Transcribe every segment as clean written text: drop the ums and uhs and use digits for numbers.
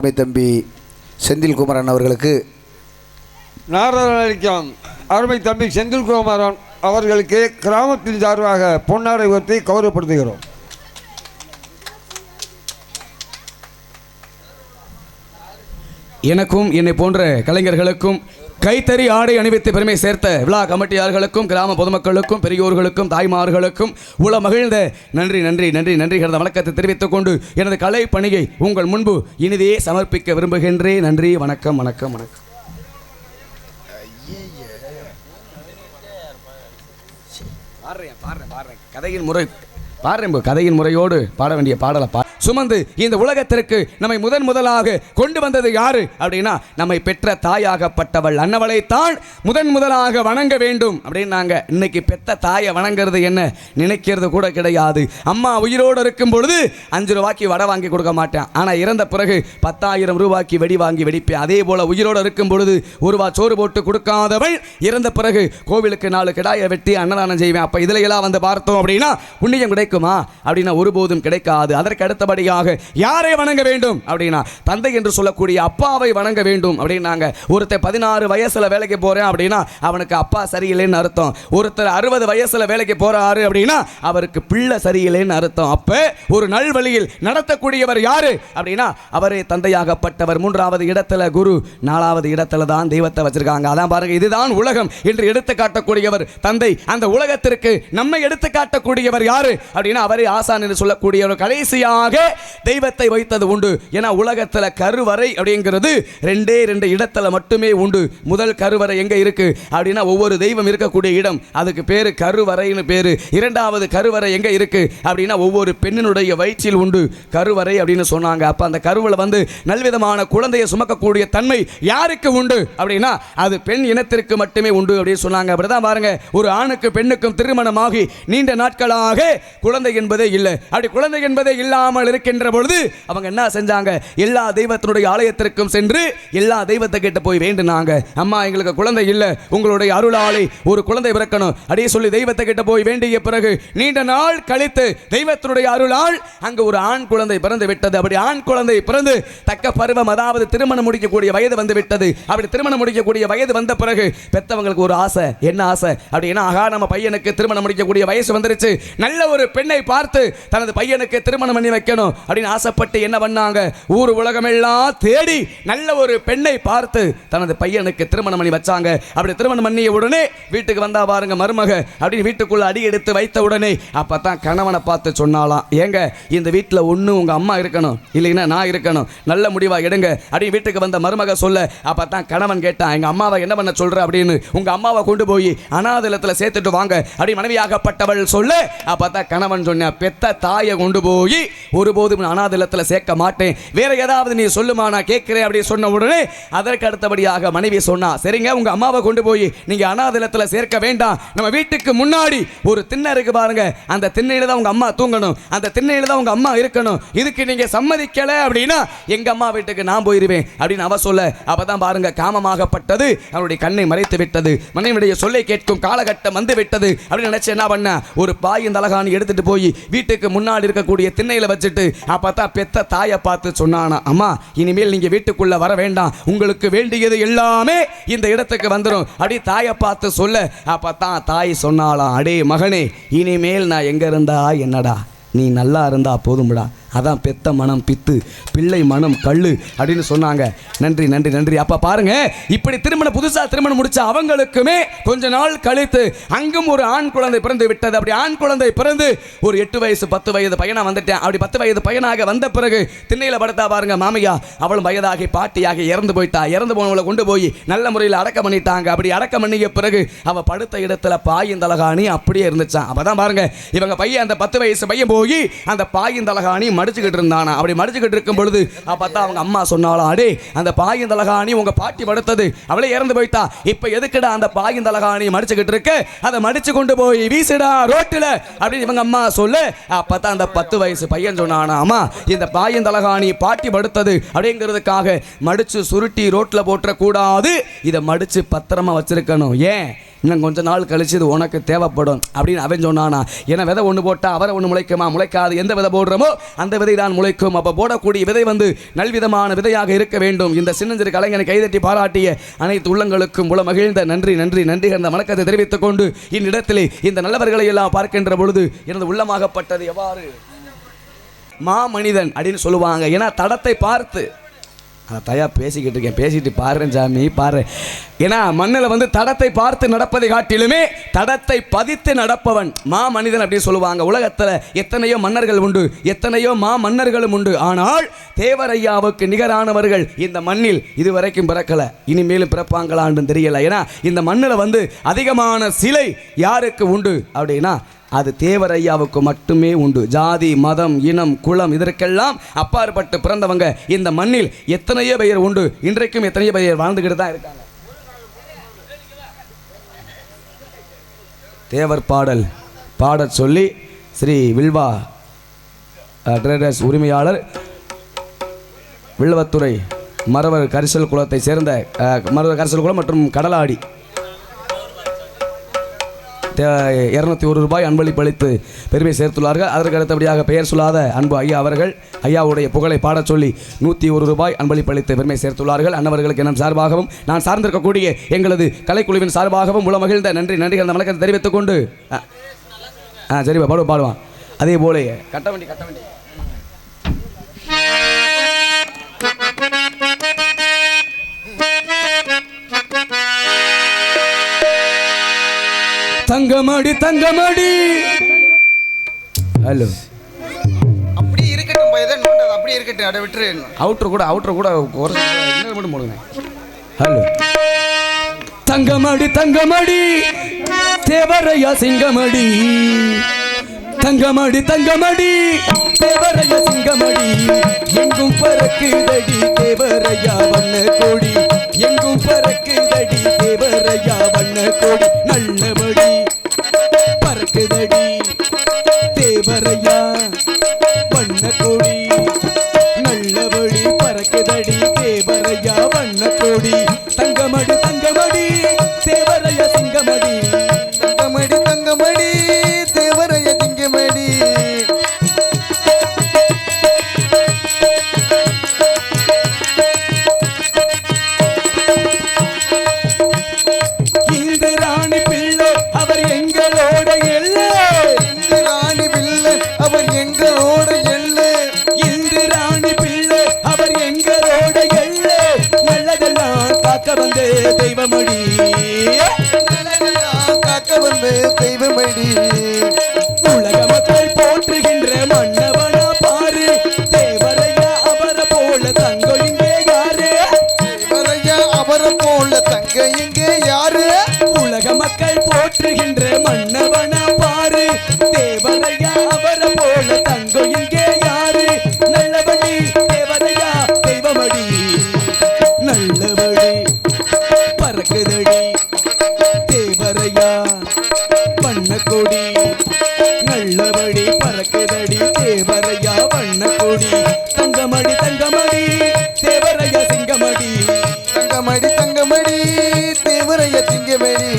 அருமை தம்பி செந்தில்குமரன் அவர்களுக்கு நாரதளிக்கும் அருமை தம்பி செந்தில்குமரன் அவர்களுக்கு கிராமத்தின் சார்பாக பொன்னாடை உயர்த்தி கௌரவப்படுத்துகிறோம். எனக்கும் என்னை போன்ற கலைஞர்களுக்கும் கைத்தறி ஆடை அணிவித்து பெருமை சேர்த்த விழா கமிட்டியாளர்களுக்கும் கிராம பொதுமக்களுக்கும் பெரியோர்களுக்கும் தாய்மார்களுக்கும் உள மகிழ்ந்த நன்றி நன்றி நன்றி நன்றி கடந்த வணக்கத்தை தெரிவித்துக் கொண்டு எனது கலை பணியை உங்கள் முன்பு இனிதே சமர்ப்பிக்க விரும்புகின்றேன். நன்றி, வணக்கம் வணக்கம் வணக்கம். கதையின் முறையோடு பாட வேண்டிய பாடலை சுமந்து இந்த உலகத்திற்கு நம்மை முதலாக கொண்டு வந்தது யாரு அப்படின்னா, நம்மை பெற்ற தாயாகப்பட்டவள் அன்னவளைத்தான் முதலாக வணங்க வேண்டும் அப்படின்னாங்க. இன்னைக்கு பெத்த தாயை வணங்குறது என்ன நினைக்கிறது கூட கிடையாது. அம்மா உயிரோடு இருக்கும் பொழுது 5 ரூபாய்க்கு வடை வாங்கி கொடுக்க மாட்டேன், ஆனால் இறந்த பிறகு 10,000 ரூபாய்க்கு வெடி வாங்கி வெடிப்பேன். அதே போல உயிரோடு இருக்கும் பொழுது 1 ரூபா சோறு போட்டு கொடுக்காதவள் இறந்த பிறகு கோவிலுக்கு 4 கிடாயை வெட்டி அன்னதானம் செய்வேன். அப்ப இதுல எல்லாம் வந்து பார்த்தோம் அப்படின்னா புண்ணியம் கிடைக்குமா அப்படின்னா ஒருபோதும் கிடைக்காது. அதற்கு அடுத்தபடியாக யாரை வணங்க வேண்டும் அப்படின்னா, தந்தை என்று சொல்லக்கூடிய அப்பாவை வணங்க வேண்டும் அப்படின்னாங்க. ஒருத்தர் 16 வயசுல வேலைக்கு போறேன் அப்படின்னா அவனுக்கு அப்பா சரியில்லைன்னு அர்த்தம். ஒருத்தர் 60 வயசுல வேலைக்கு போறாரு அப்படின்னா அவருக்கு பிள்ளை சரியில்லைன்னு அர்த்தம். அப்ப ஒரு நல்வழியில் நடத்தக்கூடியவர் யாரு அப்படின்னா அவரே தந்தையாகப்பட்டவர். 3வது இடத்துல குரு, 4வது இடத்துல தான் தெய்வத்தை வச்சிருக்காங்க. அதான் பாருங்க, இதுதான் உலகம் என்று எடுத்து காட்டக்கூடியவர் தந்தை. அந்த உலகத்திற்கு நம்மை எடுத்து காட்டக்கூடியவர் யாரு அப்படின்னா அவரே ஆசான் என்று சொல்லக்கூடியவர். கடைசியாக தெய்வத்தை வைத்தது உண்டு. ஏன்னா உலகத்தில் கருவறை அப்படிங்கிறது 2 இடத்துல மட்டுமே உண்டு. முதல் கருவறை எங்க இருக்கு அப்படின்னா ஒவ்வொரு தெய்வம் இருக்கக்கூடிய இடம், அதுக்கு பேரு கருவறைன்னு பேரு. 2வது கருவறை எங்க இருக்கு அப்படின்னா ஒவ்வொரு பெண்ணினுடைய வயிற்றில் உண்டு கருவறை அப்படின்னு சொன்னாங்க. அப்ப அந்த கருவறை வந்து நல்விதமான குழந்தையை சுமக்கக்கூடிய தன்மை யாருக்கு உண்டு அப்படின்னா அது பெண் இனத்திற்கு மட்டுமே உண்டு அப்படின்னு சொன்னாங்க. அப்படிதான் பாருங்க, ஒரு ஆணுக்கு பெண்ணுக்கும் திருமணமாகி நீண்ட நாட்களாக குழந்தை என்பதே இல்லை. அப்படி குழந்தை என்பதே இல்லாமல் இருக்கின்ற பொழுது அவங்க என்ன செஞ்சாங்க, எல்லா தெய்வத்தினுடைய ஆலயத்திற்கும் சென்று எல்லா தெய்வத்தை கிட்ட போய் வேண்டினாங்க. அம்மா எங்களுக்கு குழந்தை இல்லை, உங்களுடைய அருளாலே ஒரு குழந்தை பிறக்கணும் அப்படியே சொல்லி தெய்வத்தை கிட்ட போய் வேண்டிய பிறகு நீண்ட நாள் கழித்து தெய்வத்தினுடைய அருளால் அங்கு ஒரு ஆண் குழந்தை பிறந்து விட்டது. அப்படி ஆண் குழந்தை பிறந்து தக்க பருவம், அதாவது திருமணம் முடிக்கக்கூடிய வயது வந்து விட்டது. அப்படி திருமணம் முடிக்கக்கூடிய வயது வந்த பிறகு பெற்றவங்களுக்கு ஒரு ஆசை. என்ன ஆசை அப்படின்னா, ஆகா நம்ம பையனுக்கு திருமணம் முடிக்கக்கூடிய வயசு வந்துருச்சு, நல்ல ஒரு பெண்ணை பார்த்து தனது பையனுக்கு திருமணம் பண்ணி வைக்கணும் அப்படின்னு ஆசைப்பட்டு என்ன பண்ணாங்க, ஊர் உலகமெல்லாம் தேடி நல்ல ஒரு பெண்ணை பார்த்து தனது பையனுக்கு திருமணம் பண்ணி வச்சாங்க. அப்படி திருமணம் பண்ணிய உடனே வீட்டுக்கு வந்தா பாருங்க மருமக அப்படின்னு வீட்டுக்குள்ள அடி எடுத்து வைத்த உடனே அப்பதான் கணவனை பார்த்து சொன்னாலாம், ஏங்க இந்த வீட்டில் ஒன்று உங்க அம்மா இருக்கணும், இல்லைன்னா நான் இருக்கணும், நல்ல முடிவா எடுங்க அப்படின்னு வீட்டுக்கு வந்த மருமக சொல்ல, அப்பதான் கணவன் கேட்டான், எங்க அம்மாவை என்ன பண்ண சொல்ற அப்படின்னு. உங்க அம்மாவை கொண்டு போய் அனாதலத்தில் சேர்த்துட்டு வாங்க அப்படி மனைவியாகப்பட்டவள் சொல்ல, அப்பதான் கணவன் சொன்ன, பெத்த தாயை கொண்டு போய் ஒருபோதும் அனாதலத்தில் சேர்க்க மாட்டேன், வேற ஏதாவது நீ சொல்லுமா நான் கேட்கிறேன் அப்படி சொன்ன உடனே அதற்கு அடுத்தபடியாக மனைவி சொன்னா, சரிங்க உங்க அம்மாவை கொண்டு போய் நீங்க அனாதலத்தில் சேர்க்க வேண்டாம், நம்ம வீட்டுக்கு முன்னாடி ஒரு திண்ணை இருக்கு பாருங்க, அந்த திண்ணையில தான் உங்க அம்மா தூங்கணும், அந்த திண்ணையில தான் உங்க அம்மா இருக்கணும், இதுக்கு நீங்க சம்மதிக்கல அப்படின்னா எங்க அம்மா வீட்டுக்கு நான் போயிருவேன் அப்படின்னு அவ சொல்ல, அப்பதான் பாருங்க காமமாகப்பட்டது அவருடைய கண்ணை மறைத்து விட்டது. மனைவியுடைய சொல்லை கேட்கும் காலகட்டம் வந்து விட்டது அப்படின்னு நினைச்சு என்ன பண்ண, ஒரு பாயின் தலகாணி எடுத்துட்டு போய் வீட்டுக்கு முன்னாடி இருக்கக்கூடிய திண்ணையில வச்சுட்டு அப்பதான் பெத்த தாயை பார்த்து சொன்னானா, அம்மா இனிமேல் நீங்க வீட்டுக்குள்ள வர வேண்டாம், உங்களுக்கு வேண்டியது எல்லாமே இந்த இடத்துக்கு வந்துடும் அப்படி தாயை பார்த்து சொல்ல, அப்பதான் தாய் சொன்னாலாம், அடே மகனே இனிமேல் நான் எங்க இருந்தா என்னடா, நீ நல்லா இருந்தா போதும்டா, அதான் பெத்த மனம் பித்து, பிள்ளை மனம் கள்ளு அப்படின்னு சொன்னாங்க. நன்றி நன்றி நன்றி. அப்ப பாருங்க, இப்படி புதுசா திருமணம் முடிச்ச அவங்களுக்குமே கொஞ்ச நாள் கழித்து அங்கும் ஒரு ஆண் குழந்தை பிறந்து விட்டது. அப்படி ஆண் குழந்தை பிறந்து ஒரு 8 வயசு 10 வயது பையனா வந்துட்டேன். அப்படி 10 வயது பையனாக வந்த பிறகு திண்ணையில படுத்தா பாருங்க மாமையா, அவளும் வயதாகி பாட்டியாக இறந்து போயிட்டா. இறந்து போனவளை கொண்டு போய் நல்ல முறையில் அடக்கம் பண்ணிட்டாங்க. அப்படி அடக்கம் பண்ணிய பிறகு அவ படுத்த இடத்துல பாயின் தலகாணி அப்படியே இருந்துச்சான். அப்பதான் பாருங்க இவங்க பையன், அந்த 10 வயசு பையன் போய் அந்த பாயின் தலகாணி மடிச்சுக்கிட்டு இருந்தானா. அப்படி மடிச்சுக்கிட்டு இருக்கும் பொழுது அப்பதான் அவங்க அம்மா சொன்னாலும், அடே அந்த பாயின் தலகாணி உங்க பாட்டி படுத்தது, அவளே இறந்து போயிட்டா, இப்ப எதுக்குடா அந்த பாயின் தலகாணி மடிச்சுக்கிட்டு இருக்க, அதை மடிச்சு கொண்டு போய் வீசுடா ரோட்டுல அப்படின்னு இவங்க அம்மா சொல்லு. அப்பதான் அந்த 10 வயசு பையன் சொன்னானா, அம்மா இந்த பாயின் தலகாணி பாட்டி படுத்தது அப்படிங்கிறதுக்காக மடிச்சு சுருட்டி ரோட்ல போட்டுற கூடாது, இதை மடிச்சு பத்திரமா வச்சிருக்கணும். ஏன் இன்னும் கொஞ்ச நாள் கழிச்சு இது உனக்கு தேவைப்படும் அப்படின்னு அவன் சொன்னானா. ஏன்னா விதை ஒன்று போட்டால் அவரை ஒன்று முளைக்குமா? முளைக்காது. எந்த விதை போடுறோமோ அந்த விதை தான் முளைக்கும். அப்போ போடக்கூடிய விதை நல்விதமான விதையாக இருக்க வேண்டும். இந்த சின்னஞ்சிறு கலைஞனை கைதட்டி பாராட்டிய அனைத்து உள்ளங்களுக்கும் உள மகிழ்ந்த நன்றி நன்றி நன்றி என்ற வணக்கத்தை தெரிவித்துக் கொண்டு இந்நிடத்திலே இந்த நல்லவர்களை எல்லாம் பார்க்கின்ற பொழுது எனது உள்ளமாகப்பட்டது எவ்வாறு மாமனிதன் அப்படின்னு சொல்லுவாங்க. ஏன்னா தடத்தை பார்த்து தயா பேசிக்கிட்டு இருக்கேன், பேசிட்டு பாருறேன் சாமி பாரு. ஏன்னா மண்ணில் தடத்தை பார்த்து நடப்பதை காட்டிலுமே தடத்தை பதித்து நடப்பவன் மாமனிதன் அப்படின்னு சொல்லுவாங்க. உலகத்தில் எத்தனையோ மன்னர்கள் உண்டு, எத்தனையோ மன்னர்களும் உண்டு. ஆனால் தேவரையாவுக்கு நிகரானவர்கள் இந்த மண்ணில் இதுவரைக்கும் பிறக்கலை, இனிமேலும் பிறப்பாங்களான்னு தெரியல. ஏன்னா இந்த மண்ணில் அதிகமான சிலை யாருக்கு உண்டு அப்படின்னா அது தேவரையாவுக்கு மட்டுமே உண்டு. ஜாதி மதம் இனம் குலம் இதற்கெல்லாம் அப்பாற்பட்டு பிறந்தவங்க இந்த மண்ணில் எத்தனையோ பெயர் உண்டு. இன்றைக்கும் எத்தனையோ பெயர் வாழ்ந்துக்கிட்டு தான் இருக்காங்க. தேவர் பாடல் பாடச் சொல்லி ஸ்ரீ வில்வா ட்ரேடர்ஸ் உரிமையாளர் வில்வத்துறை மறவர் கரிசல் குலத்தை சேர்ந்த மறவர் கரிசல் குலம் மற்றும் கடலாடி 201 ரூபாய் அன்பளிப்பு அளித்து பெருமை சேர்த்துள்ளார்கள். அதற்கு அடுத்தபடியாக பெயர் சொல்லாத அன்பு ஐயா அவர்கள் ஐயாவுடைய புகழை பாடச் சொல்லி 101 ரூபாய் அன்பளிப்பு அளித்து பெருமை சேர்த்துள்ளார்கள். அன்னவர்களுக்கு என் சார்பாகவும் நான் சார்ந்திருக்கக்கூடிய எங்களது கலைக்குழுவின் சார்பாகவும் உள மகிழ்ந்த நன்றி நன்றி அந்த வணக்கத்தை தெரிவித்துக் கொண்டு சரிப்பா பாடுவான். அதே போல கட்ட வண்டி தங்கமடி ஹலோ அப்படி இருக்கட்டும் பையன் அப்படி இருக்கட்டும். அட விட்டுரு. அவுட்டர் கூட இன்னொரு மட்டும் போடுங்க. ஹலோ தங்கமடி தேவரையா சிங்கமடி தங்கமடி தேவரையா சிங்கமடி எங்கும் பறக்குதடி தேவரையா வண்ண கோடி எங்கும் பறக்குதடி தேவரையா வண்ண கோடி நல்லபடி பறக்குதடி தேவரையா வண்ண கோடி நல்லபடி பறக்குதடி தேவரையா வண்ண கோடி தங்கமடி தேவரையா சிங்கமடி தங்கமடி தேவரையா சிங்கமடி தெய்வமடி காக்க வந்து தெய்வமடி உலக மக்கள் போற்றுகின்ற மன்னவனா பாரு தேவரையா அவரை போல தங்க இங்கே யாரு தேவரையா அவரை போல தங்க இங்கே யாரு உலக மக்கள் போற்றுகின்ற மன்னவனா பாரு தேவரையா அவரை போல தங்க இங்கே யாரு நல்லபடி தேவரையா தெய்வமடி நல்லபடி பறக்குதடி தேவரையா வண்ண கொடி நல்லபடி பறக்குதடி தேவரையா வண்ண கொடி தங்கமடி தேவரையா சிங்கமடி தங்கமடி தேவரையா சிங்கமடி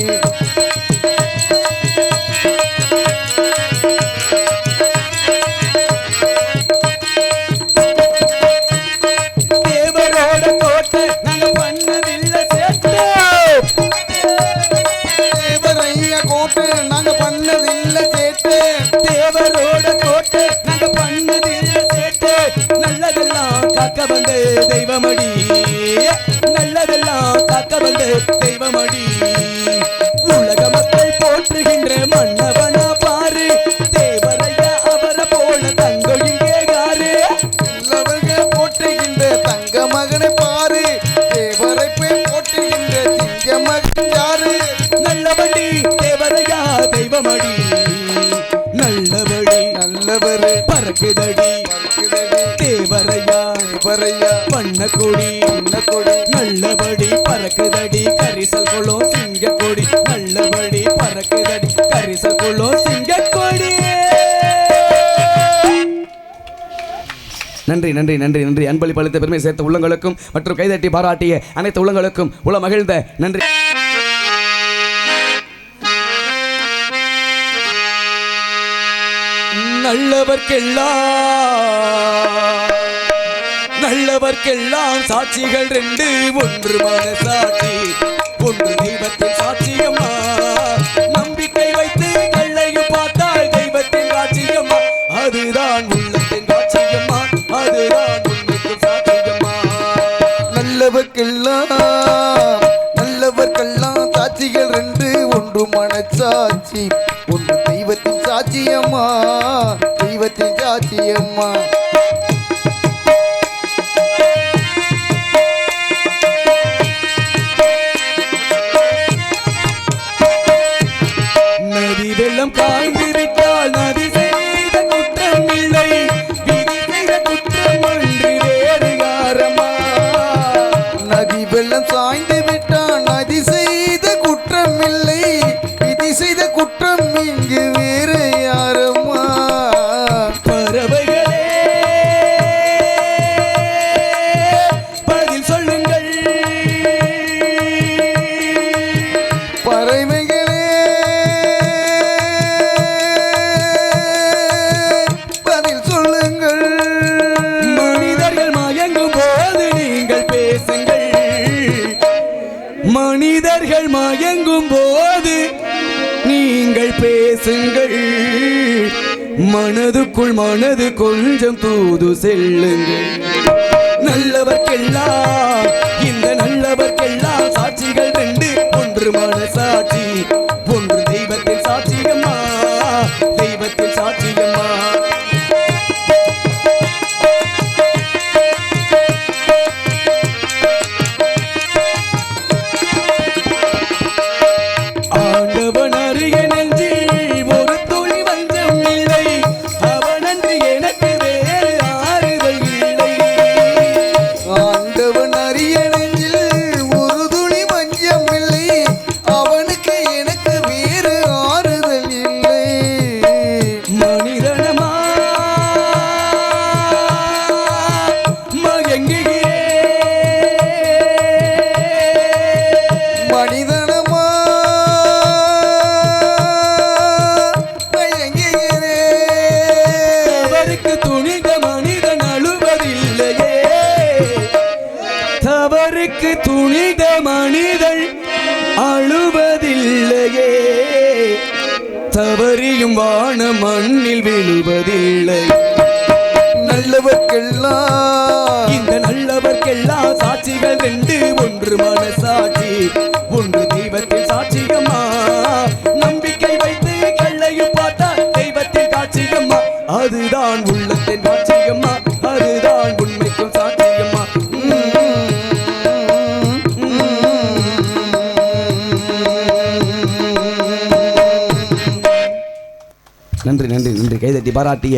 தேவரோட கோட்டை நாங்க பண்ணதில்லை சேட்டை நாங்க பண்ணதில்லை சேட்டு தேவரோட கோட்டை நாங்க பண்ணதில்லை சேட்டு நல்லதெல்லாம் காக்க வந்து தெய்வமடி நல்லதெல்லாம் காக்க வந்து தெய்வமடி உலக மக்கள் போற்றுகின்ற மன்னவனா பாரு தேவரையா அவரை போல தங்க இங்கே யாரு நல்லவர்கள் போற்றுகின்ற தங்க மகனை பாரு தேவரை போற்றுகின்ற திங்க மகன் யாரு நல்லபடி தேவரையா தெய்வமடி நல்லபடி பறக்குதடி தேவரையா வண்ண கொடி நல்லபடி பறக்குதடி கரிசல் கொள்ளும் சிங்க கொடி நல்லபடி பறக்குதடி கரிசல் கொள்ளும் சிங்க கொடி. நன்றி நன்றி நன்றி நன்றி அன்பளிப்பு அளித்த பெருமை சேர்த்த உள்ளங்களுக்கும் மற்றும் கைதட்டி பாராட்டிய அனைத்து உள்ளங்களுக்கும் உள மகிழ்ந்த நன்றி. நல்லவர்க்கெல்லாம் சாட்சிகள் ரெண்டு, ஒன்று மனசாட்சி, ஒன்று தெய்வத்தின் சாட்சியம்மா. நம்பிக்கை வைத்து கல்லையும் பார்த்தால் தெய்வத்தின் சாட்சியம்மா, அதுதான் உள்ளத்தின் சாட்சியம்மா, அதுதான் உண்மைக்கு சாட்சியம்மா. நல்லவர்க்கெல்லாம் சாட்சிகள் ரெண்டு, ஒன்று மனசாட்சி, ஒன்று தெய்வத்தின் சாட்சியம்மா, தெய்வத்தின் சாட்சியம்மா. நதி வெள்ளம் காய்ந்து விட்டால் நதி செய்த குற்றம் இல்லை, விதி செய்த குற்றம் ஒன்று வேறு யாரம்மா. நதி வெள்ளம் சாய்ந்து விட்டால் நதி செய்த குற்றம் இல்லை, விதி செய்த குற்றம் இங்கு வேறு யாரம்மா. பறவைகளே பதில் சொல்லுங்கள், பறவைகளே பதில் சொல்லுங்கள். மனிதர்கள் மயங்கும் போது நீங்கள் பேசுங்கள், மனிதர்கள் மயங்கும் போது நீங்கள் பேசுங்கள், மனதுக்குள் மனது கொஞ்சம் தூது செல்லுங்கள். நல்லவர்க்கெல்லாம் இந்த நல்லவர்க்கெல்லாம் சாட்சிகள் ரெண்டு, ஒன்று மனசாட்சி, ஒன்று தெய்வத்தின் சாட்சியம்மா, தெய்வத்தின் சாட்சியம்மா. ஆண்டவன் அருக நெஞ்சில் ஒரு துளி வஞ்சம் இல்லை, அவனன்று எனக்கு வேறு ஆறுதல் இல்லை. ஆண்டவன் அரிய நெஞ்சில் ஒரு துளி வஞ்சம் இல்லை, அவனுக்கு எனக்கு வேறு ஆறுதல் இல்லை. மனிதனமா மயங்குகிறேன், மனிதனமா மயங்குகிறேன். தவறுக்கு துணிந்த மனிதன் அழுவதில்லையே, தவறுக்கு துணிந்த மனிதன் அழுவதில்லையே, தவறியும் வான மண்ணில் விழுவதில்லை. நல்லவர்க்கெல்லாம் இந்த நல்லவர்க்கெல்லாம் சாட்சிகள் ரெண்டு, ஒன்று மனசாட்சி, ஒன்று தெய்வத்தின் சாட்சியம்மா. நம்பிக்கை வைத்து கல்லையும் பார்த்தா தெய்வத்தின் சாட்சியம்மா, அதுதான் உள்ளத்தின் சாட்சியம்மா, அதுதான் உண்மைக்கும் சாட்சியம்மா. நன்றி நன்றி நன்றி, கைதட்டி பாராட்டிய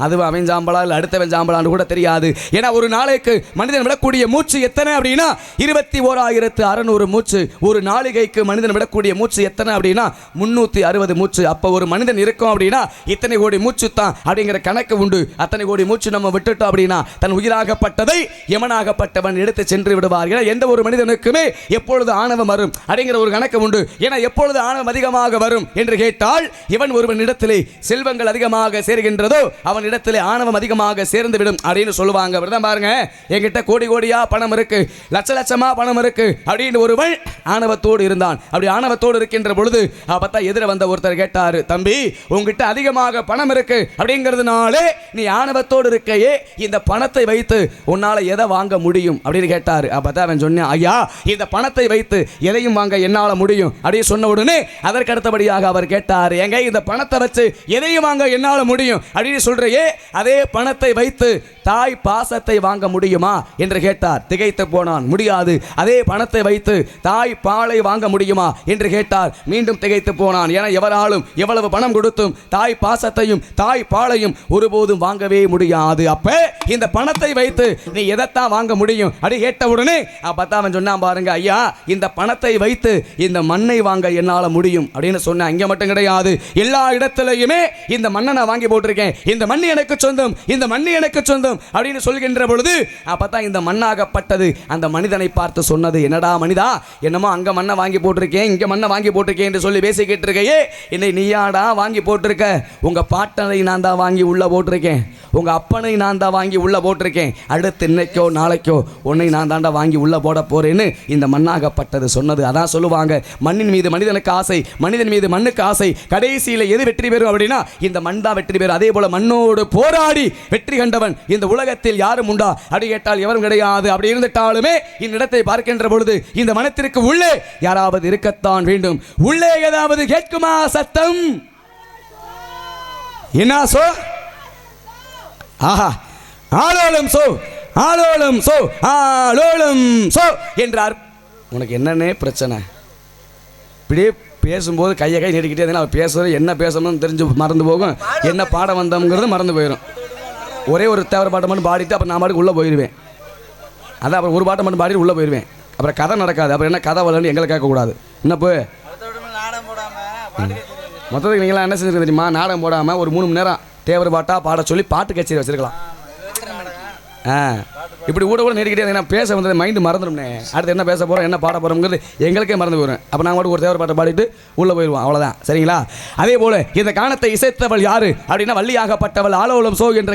அதுவும் அவன் சாம்பலா இல்லை அடுத்தவன் சாம்பலான்னு கூட தெரியாது. ஏன்னா ஒரு நாளைக்கு மனிதன் விடக்கூடிய மூச்சு எத்தனை அப்படின்னா 21,600 மூச்சு. ஒரு நாளிகைக்கு மனிதன் விடக்கூடிய மூச்சு எத்தனை அப்படின்னா 360 மூச்சு. அப்போ ஒரு மனிதன் இருக்கும் அப்படின்னா இத்தனை கோடி மூச்சு தான் அப்படிங்கிற கணக்கு உண்டு. அத்தனை கோடி மூச்சு நம்ம விட்டுட்டோம் அப்படின்னா தன் உயிராகப்பட்டதை யமனாகப்பட்டவன் எடுத்து சென்று விடுவார். ஏன்னா எந்த ஒரு மனிதனுக்குமே எப்பொழுது ஆணவம் வரும் அப்படிங்கிற ஒரு கணக்கு உண்டு. ஏன்னா எப்பொழுது ஆணவம் அதிகமாக வரும் என்று கேட்டால், இவன் ஒருவன் இடத்திலே செல்வங்கள் அதிகமாக சேர்கின்றதோ அவன் இடத்திலே ஆணவம் அதிகமாக சேர்ந்து விடும் அப்படின்னு சொல்லுவாங்க. பாருங்க, என்கிட்ட கோடி கோடியா பணம் இருக்கு, லட்ச லட்சமா பணம் இருக்கு அப்படின்னு ஒருவன் ஆணவத்தோடு இருந்தான். அப்படி ஆணவத்தோடு இருக்கின்ற பொழுது பார்த்தா எதிர வந்த ஒருத்தர் கேட்டாரு, தம்பி உங்ககிட்ட அதிகமாக பணம் இருக்கு அப்படிங்கிறதுனாலே நீ ஆணவத்தோடு இருக்கையே, இந்த பணத்தை வைத்து உன்னால எதை வாங்க முடியும் அப்படின்னு கேட்டாரு. அப்பதான் அவன் சொன்னான், ஐயா இந்த பணத்தை வைத்து எதையும் வாங்க என்னால முடியும் அப்படின்னு சொன்ன உடனே அதற்கு அடுத்தபடியாக அவர் கேட்டார், எங்க இந்த பணத்தை வச்சு எதையும் வாங்க என்னால முடியும் அப்படின்னு சொல்றையே, அதே பணத்தை வைத்து தாய் பாசத்தை வாங்க முடியுமா என்று கேட்டார். திகைத்து போனான். முடியாது. அதே பணத்தை வைத்து தாய் பாலை வாங்க முடியுமா என்று கேட்டார். மீண்டும் திகைத்து போனான். என எவராலும் எவ்வளவு பணம் கொடுத்தும் தாய் பாசத்தையும் தாய் பாலையும் ஒருபோதும் வாங்கவே முடியாது. அப்ப இந்த பணத்தை வைத்து நீ எதைத்தான் வாங்க முடியும் அப்படி கேட்ட உடனே அப்பதான் அவன் சொன்னான், பாருங்க ஐயா இந்த பணத்தை வைத்து இந்த மண்ணை வாங்க என்னால முடியும் அப்படின்னு சொன்ன. அங்க மட்டும் கிடையாது, எல்லா இடத்திலையுமே இந்த மண்ணை வாங்கி வாங்கி போட்டிருக்கேன், இந்த மண் எனக்கு சொந்தம், இந்த மண் எனக்கு சொந்தம் அப்படின்னு சொல்கின்ற பொழுது அப்பதான் இந்த மண்ணாகப்பட்டது அந்த மனிதனை பார்த்து சொன்னது, என்னடா மனிதா, என்னமோ அங்க மண்ணை வாங்கி போட்டிருக்கேன், இங்க மண்ணை வாங்கி போட்டிருக்கேன் என்று சொல்லி பேசிக்கிட்டு இருக்கையே, என்னை நீயாடா வாங்கி போட்டிருக்க? உங்க பாட்டனை நான் தான் வாங்கி உள்ள போட்டிருக்கேன், உங்க அப்பனை நான் தான் வாங்கி உள்ள போட்டிருக்கேன், அடுத்து இன்னைக்கோ நாளைக்கோ உன்னை நான் தாண்டா வாங்கி உள்ள போட போறேன்னு இந்த மண்ணாகப்பட்டது சொன்னது. அதான் சொல்லுவாங்க, மண்ணின் மீது மனிதனுக்கு ஆசை, மனிதன் மீது மண்ணுக்கு ஆசை, கடைசியில் எது வெற்றி பெறும் அப்படின்னா இந்த மண் தான் வெற்றி பெறும். அதே போல மண்ணோடு போராடி வெற்றி கண்டவன் இந்த உலகத்தில் யாரும் உண்டா அப்படி கேட்டால் எவரும் கிடையாது. அப்படி இருந்துட்டாலுமே இந்த இடத்தை பார்க்கின்ற பொழுது இந்த மனத்திற்கு உள்ளே யாராவது இருக்கத்தான் வேண்டும். உள்ளே ஏதாவது கேட்குமா சத்தம்? என்ன சோ? ஆஹா, ஆலோலம் சோ, ஆலோலம் சோ, ஆலோலம் சோ என்றார். உனக்கு என்னன்னே பிரச்சனை? இப்படியே பேசும்போது கையை கை நீட்டிக்கிட்டே இருந்தால் அவர் பேசுறது என்ன பேசணும்னு தெரிஞ்சு மறந்து போகும், என்ன பாடம் வந்தோங்கிறது மறந்து போயிடும். ஒரே ஒரு தேவர பாட்டை மட்டும் பாடிட்டு அப்புறம் நான் பாட்டுக்கு உள்ளே போயிடுவேன். அதான் அப்புறம் ஒரு பாட்டை மட்டும் பாடிட்டு உள்ளே போயிடுவேன். அப்புறம் கதை நடக்காது. அப்புறம் என்ன கதை வரலன்னு எங்களை கேட்கக்கூடாது. என்ன போய் மொத்தத்துக்கு நீங்களாம் என்ன செஞ்சுருக்க தெரியுமா? நாடகம் போடாமல் ஒரு 3 மணி நேரம் தேவர பாட்டாக பாட சொல்லி பாட்டு கச்சேரி வச்சுருக்கலாம். இப்படி கூட நீடிக்கிட்டே இருந்தீங்கன்னா பேச வந்தது மைண்டு மறந்துடும்னே. அடுத்து என்ன பேச போகிறோம், என்ன பாட போகிறோங்கிறது எங்களுக்கே மறந்து போயிடும். அப்போ நாங்கள் மட்டும் ஒரு தேவர பாட்டை பாடிட்டு உள்ளே போயிடுவோம், அவ்வளோதான். சரிங்களா? அதே போல் இந்த கானத்தை இசைத்தவள் யாரு அப்படின்னா வள்ளியாகப்பட்டவள். ஆலோலம் சோ என்ற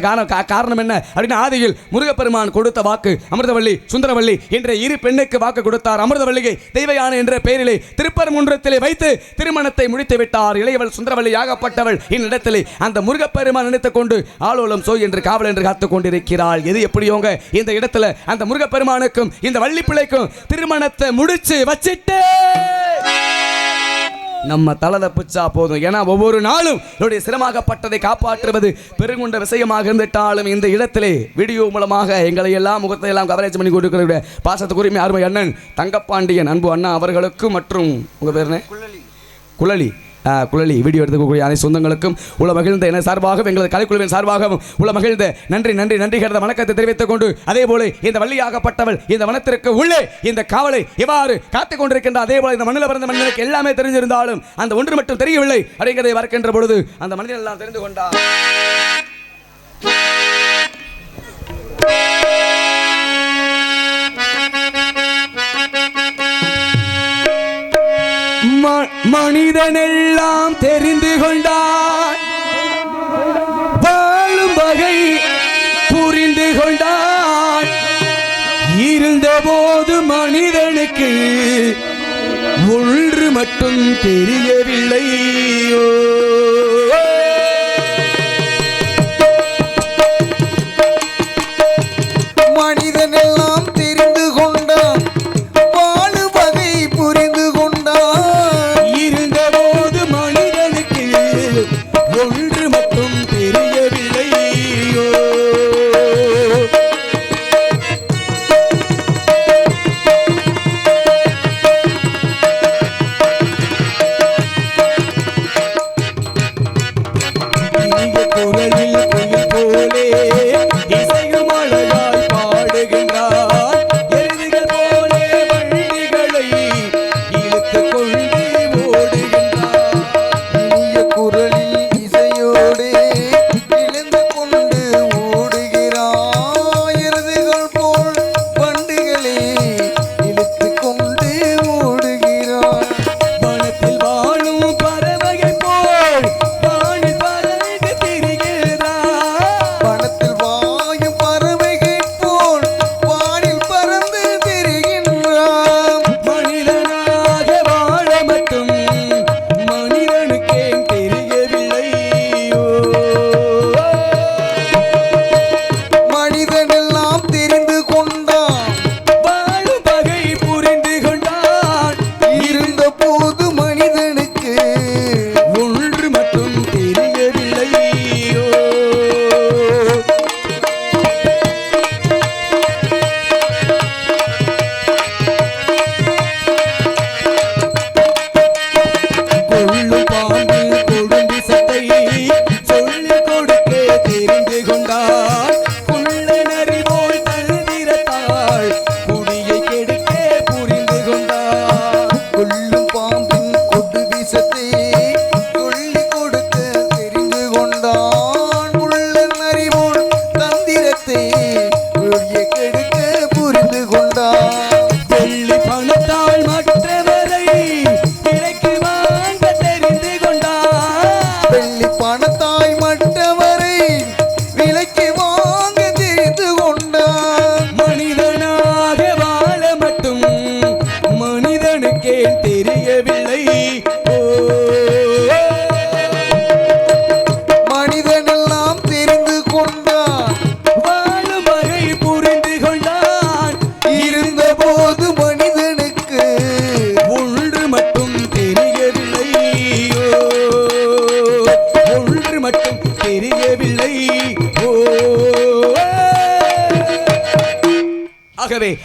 காரணம் என்ன அப்படின்னா ஆதியில் முருகப்பெருமான் கொடுத்த வாக்கு அமிர்தவள்ளி சுந்தரவள்ளி என்ற 2 பெண்ணுக்கு வாக்கு கொடுத்தார். அமிர்தவள்ளியை தெய்வயானை என்ற பெயரிலே திருப்பரங்குன்றத்திலே வைத்து திருமணத்தை முடித்து விட்டார். இளையவள் சுந்தரவள்ளி ஆகப்பட்டவள் இந்நிலத்திலே அந்த முருகப்பெருமான் நினைத்துக் கொண்டு ஆலோலம் சோ என்று காவல் என்று காத்துக் கொண்டிருக்கிறாள். எது எப்படியோங்க இந்த இடத்துல அந்த முருகப்பெருமானுக்கும் இந்த வள்ளி பிள்ளைக்கும் திருமணத்தை முடிச்சு வச்சிட்டு நம்ம தலை தப்பிச்சா போதும். ஏன்னா ஒவ்வொரு நாளும் என்னுடைய சிரமமாகப்பட்டதை காப்பாற்றுவது பெருங்குண்ட விஷயமாக இருந்துட்டாலும் இந்த இடத்திலே வீடியோ மூலமாக எங்களை எல்லாம் முகத்தை எல்லாம் கவரேஜ் பண்ணி கொடுக்கிற பாசத்துக்குரிமை அருமை அண்ணன் தங்கப்பாண்டியன் அன்பு அண்ணா அவர்களுக்கு மற்றும் உங்கள் பேர் என்ன? குழலி குழலி வீடியோ எடுத்துக்கக்கூடிய அனைத்து சொந்தங்களுக்கும் உள்ள மகிழ்ந்த என சார்பாகவும் எங்களது கலைக்குழுவின் சார்பாகவும் உள்ள மகிழ்ந்த நன்றி நன்றி நன்றி கருத வணக்கத்தை தெரிவித்துக் கொண்டு அதே போல இந்த வள்ளியாகப்பட்டவள் இந்த வனத்திற்கு உள்ளே இந்த காவலை எவ்வாறு காத்துக் கொண்டிருக்கின்ற அதே போல இந்த மண்ணில் பிறந்த மனிதனுக்கு எல்லாமே தெரிஞ்சிருந்தாலும் அந்த ஒன்று மட்டும் தெரியவில்லை அப்படிங்கிறதை பார்க்கின்ற பொழுது அந்த மனிதன் எல்லாம் தெரிந்து கொண்டார். மனிதனெல்லாம் தெரிந்து கொண்டான், வாழும் வகை புரிந்து கொண்டான். இருந்தபோது மனிதனுக்கு ஒன்று மட்டும் தெரியவில்லை. மனிதனெல்லாம் தெரிந்து கொண்டான், வாழும் வகை புரிந்து கொண்டான். ஒன்று மட்டும் தெரியவில்லை.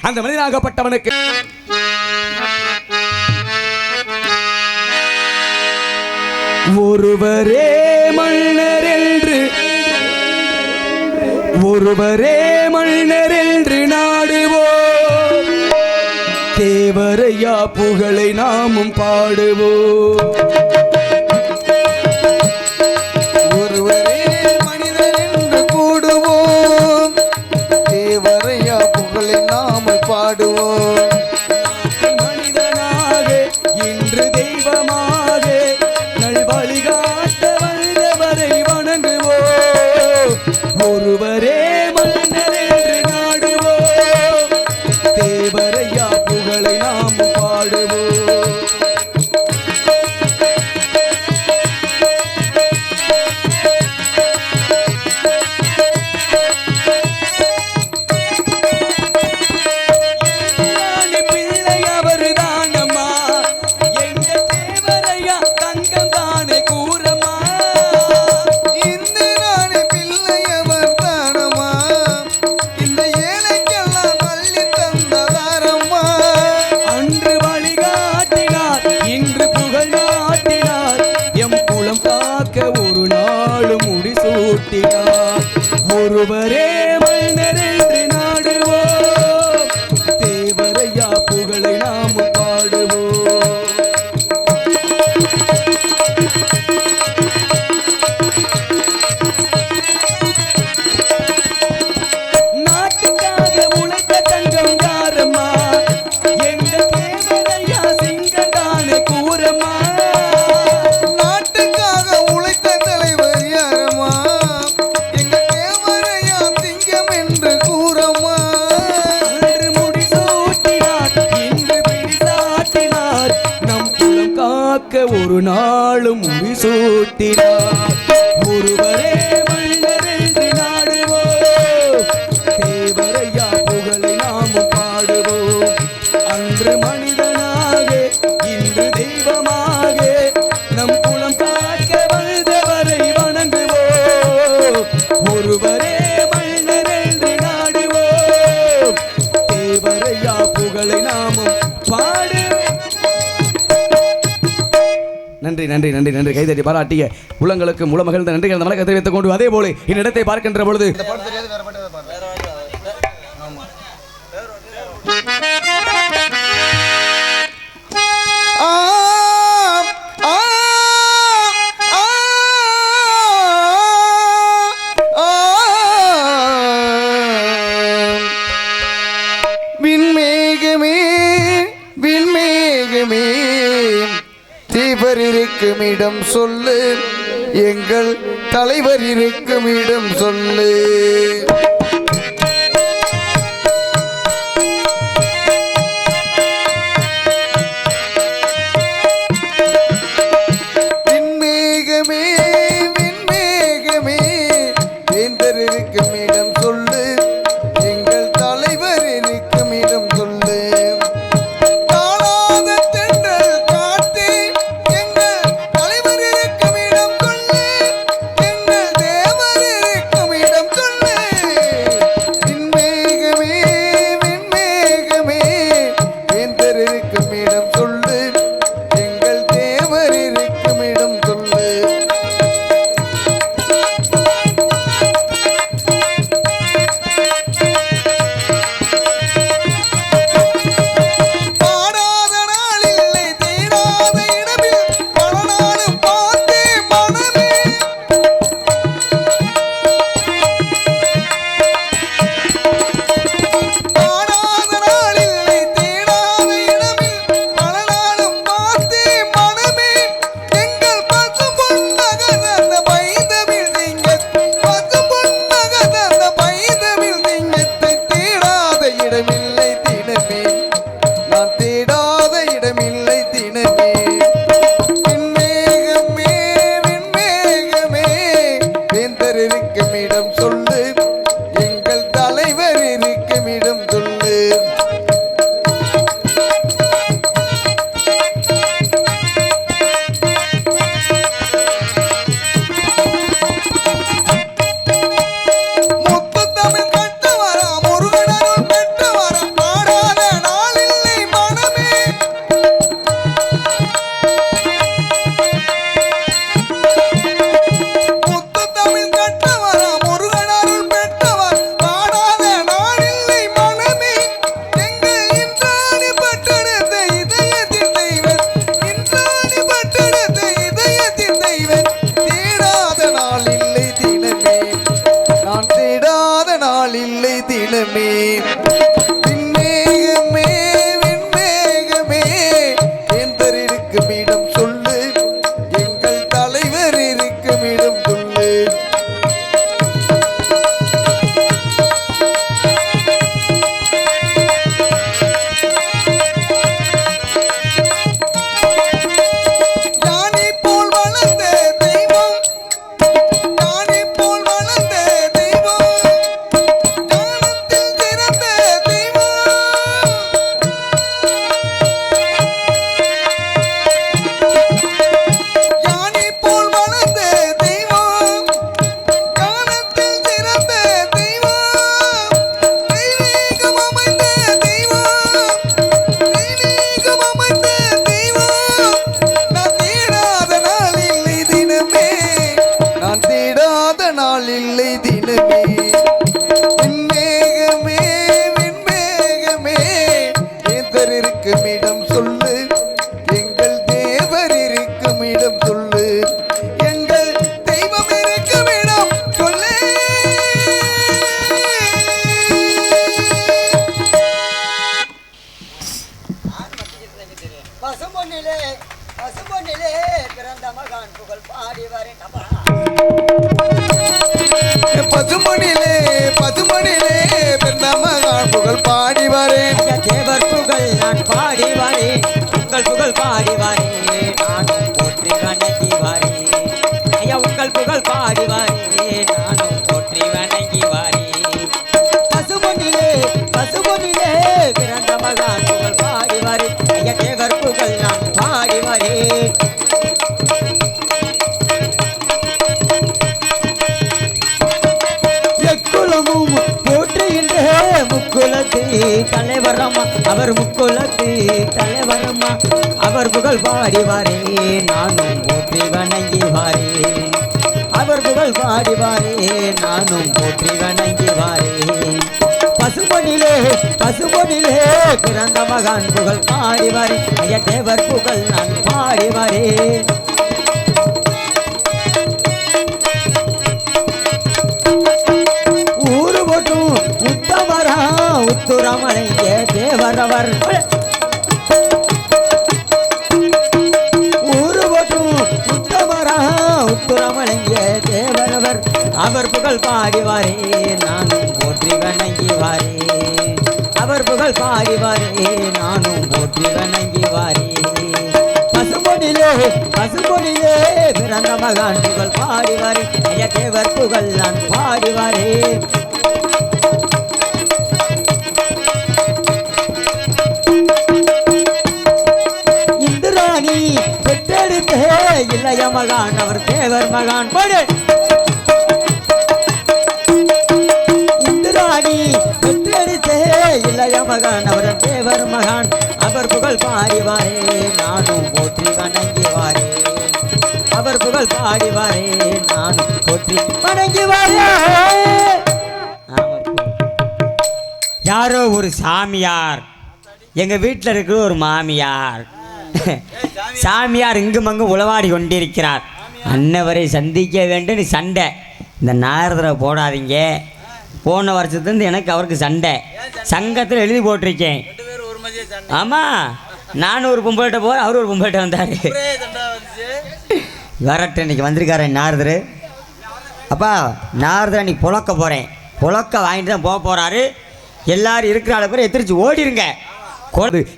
அந்த மனிதனாகப்பட்டவனுக்கு ஒருவரே மன்னர் என்று நாடுவோம், தேவரையா புகழை நாமும் பாடுவோம். ஒருவரே மனிதர் என்று கூடுவோம், தேவரையா புகழை நாம பாடுவோம். மனிதனாக இன்று தெய்வமாக நல் வழிகாட்ட வந்தவரை வணங்குவோம். ஒருவரே மன்னர் என்று நாடுவோம், தேவரையா புகழை நாம் பாடுவோம். பிள்ளை அவர் தானம்மா, எங்க தேவரையா தங்கம் தானே கூறமா. இந்த நாடு பிள்ளையவர் தானம்மா, இந்த ஏழைக்கெல்லாம் அள்ளி தந்ததாரம்மா. அன்று வழிகாட்டினார், இன்று புகழ் நாட்டினார், எம் குலம் காக்க ஒரு நாளும் முடிசூட்டினார். ஒருவரே மன்னர் என்று நாடுவோம், தேவரையா புகழை நாம் பாடுவோம். நாட்டுக்காக உழைத்த தங்கம் யாரம்மா, எங்க தேவரையா சிங்கம் தானே கூறம்மா. நாட்டுக்காக உழைத்த தலைவர் யாரம்மா, எங்க தேவரையா திங்கம் என்று கூறம்மா. அன்று முடிசூட்டினார், இன்று பிடிசாட்டினார், நம் குலம் காக்க ஒரு நாளும் முடிசூட்டினார். ஒருவரே மன்னர் என்று நாடுவோம், தேவரையா புகழை நாம் பாடுவோம். அன்று மனிதனாக இன்று தெய்வமாக நம் குலம் காக்க வந்தவரை வணங்குவோம். ஒருவரே மன்னர் என்று நாடுவோம், தேவரையா புகழை நாமும் பாடுவோம். நன்றி நன்றி நன்றி நன்றி. கைதட்டி பாராட்டிய உள்ளங்களுக்கு முளமகிழ்ந்த நன்றிகள் அந்த வணக்கத்தை தெரிவித்துக் கொண்டு அதே போல இந்நிடத்தை பார்க்கின்ற பொழுது ஆம், ஆம், ஆம். விண்மேகமே விண்மேகமே, தேவர் இருக்கும் இடம் சொல்லு, எங்கள் தலைவர் இருக்கும் இடம் சொல்லு. விண்மேகமே விண்மேகமே, வேந்தர் இருக்கும் இடம் சொல்லு, எங்கள் தலைவர் இருக்கும் இடம் சொல்லு. தாழாத தென்றல் காற்றே, எங்கள் தலைவர் இருக்கும் இடம் சொல்லு, எங்கள் தேவர் இருக்கும் இடம் சொல்லு. பசும்பொன்னிலே பசும்பொன்னிலே பிறந்த மகான் புகழ் பாடி வரேன் பசுமணிலே பசுமணிலே பிறந்த மகான் புகழ் பாடி வரேன் தேவர் புகழ் நான் பாடி வரேன் உங்கள் புகழ் பாடி வரேன் நானும் போற்றி வணங்கி வரேன் ஐயா உங்கள் புகழ் பாடி வரேன் நானும் போற்றி வணங்கி வரேன் பசுமொன்னிலே பசுமொன்னிலே பிறந்த மகான் புகழ் பாடி வரேன் ஐயா தேவர் புகழ் நான் பாடி வரேன் எக்குலமும் போற்றுகின்ற முக்குலத்து தலைவரம்மா அவர் முக்குலத்து தலைவரம்மா அவர் புகழ் பாடி வரேன் நானும் போற்றி வணங்கி வரேன் அவர் புகழ் பாடி வரேன் நானும் போற்றி வணங்கி வரேன் பசுமொன்னிலே பசுமொன்னிலே பிறந்த மகான் புகழ் பாடி வரேன் ஐயா தேவர் புகழ் நான் பாடி வரேன் ஊரு போட்டும் உத்தமரா உத்துரமலைங்க தேவரவர் ஊரு போட்டும் உத்தமரா உத்துரமலைங்க தேவரவர் அவர் புகழ் பாடி வரேன் நானும் போற்றி வணங்கி வரேன் அவர் புகழ் பாடி வரேன் நானும் போற்றி வணங்கி வரேன் பசும்பொன்னிலே பசும்பொன்னிலே பிறந்த மகான் புகழ் பாடி வரேன் ஐயா தேவர் புகழ் நான் பாடி வரேன் இந்திராணி பெற்றெடுத்தே இளைய மகான் அவர் தேவர் மகான் பாடு இந்திராணி பெற்றெடுத்தே இளைய மகான் அவர் தேவர் மகான் அவர் புகழ் பாடி வரேன் நானும் போற்றி வணங்கி வரேன் அவர் புகழ் பாடி வரேன் நானும் போற்றி வணங்கி வரேன் யாரோ ஒரு சாமியார் எங்க வீட்டில் இருக்கிற ஒரு மாமியார் சாமியார் இங்கும் அங்கும் உளவாடி கொண்டிருக்கிறார் அன்னவரை சந்திக்க வேண்டும் சண்டை இந்த நாரதரை போடாதீங்க போன வருஷத்துலேருந்து எனக்கு அவருக்கு சண்டை சங்கத்தில் எழுதி போட்டிருக்கேன் ஆமாம் நானும் ஒரு பொம்பளைட்ட போகிறேன் அவரு ஒரு பொம்பளைட்ட வந்தார் வரட்டு இன்னைக்கு வந்திருக்காரு நாரதர் அப்பா நாரதர் அன்னைக்கு புழக்க போகிறேன் புழக்க வாங்கிட்டு தான் போக போகிறாரு எல்லாரும் இருக்கிற ஆளு பேர் எத்திரிச்சு ஓடிருங்க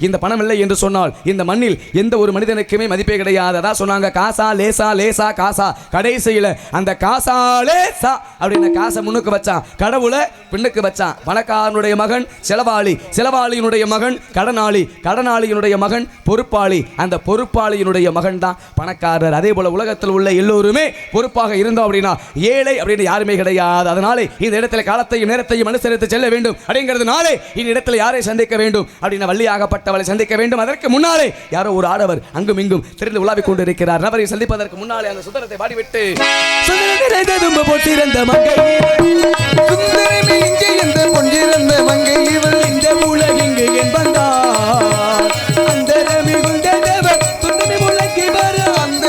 இந்த பணம் இல்லை என்று சொன்னால் இந்த மண்ணில் எந்த ஒரு மனிதனுக்குமே மதிப்பே கிடையாது. அதான் சொன்னாங்க காசா லேசா லேசா காசா கடைசியில் அந்த காசா லேசா அப்படின்னு காசை முன்னுக்கு வச்சான், கடவுளை பின்னுக்கு வச்சான். பணக்காரனுடைய மகன் செலவாளி, செலவாளியினுடைய மகன் கடனாளி, கடனாளியினுடைய மகன் பொறுப்பாளி, அந்த பொறுப்பாளியினுடைய மகன் தான் பணக்காரர். அதே போல உலகத்தில் உள்ள எல்லோருமே பொறுப்பாக இருந்தோம் அப்படின்னா ஏழை அப்படின்னு யாருமே கிடையாது. அதனாலே இந்த இடத்துல காலத்தையும் நேரத்தையும் அனுசரித்து செல்ல வேண்டும் அப்படிங்கிறதுனாலே இந்த இடத்துல யாரை சந்திக்க வேண்டும் அப்படின்னா வள்ளியாகப்பட்டவளை சந்திக்க வேண்டும். அதற்கு முன்னாலே யாரோ ஒரு ஆடவர் அங்கும் இங்கும் தெரிந்து உலாவிக் கொண்டிருக்கிறார். அவரை சந்திப்பதற்கு முன்னாலே அந்த சுந்தரத்தை பாடிவிட்டு போட்டிருந்த மங்கை இந்த உலகிங்கு என் வந்தார் அந்த மிகுந்த தேவர் துன்பி முழங்கி வரும் அந்த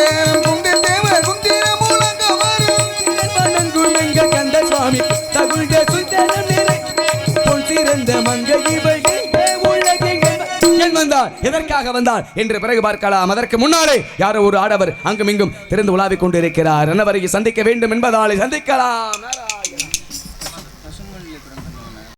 தேவர் குந்திர முழங்க வரும் வணங்கும் எங்கள் கந்த சுவாமி தகுந்த சுந்தரம் நிறை பொன் சிறந்த மங்கை வந்தார். எதற்காக வந்தார் என்று பிறகு பார்க்கலாம். அதற்கு முன்னாலே யாரோ ஒரு ஆடவர் அங்கும் இங்கும் திறந்து உலாவிக் கொண்டிருக்கிறார். என்னவரை சந்திக்க வேண்டும் என்பதாலே சந்திக்கலாம்.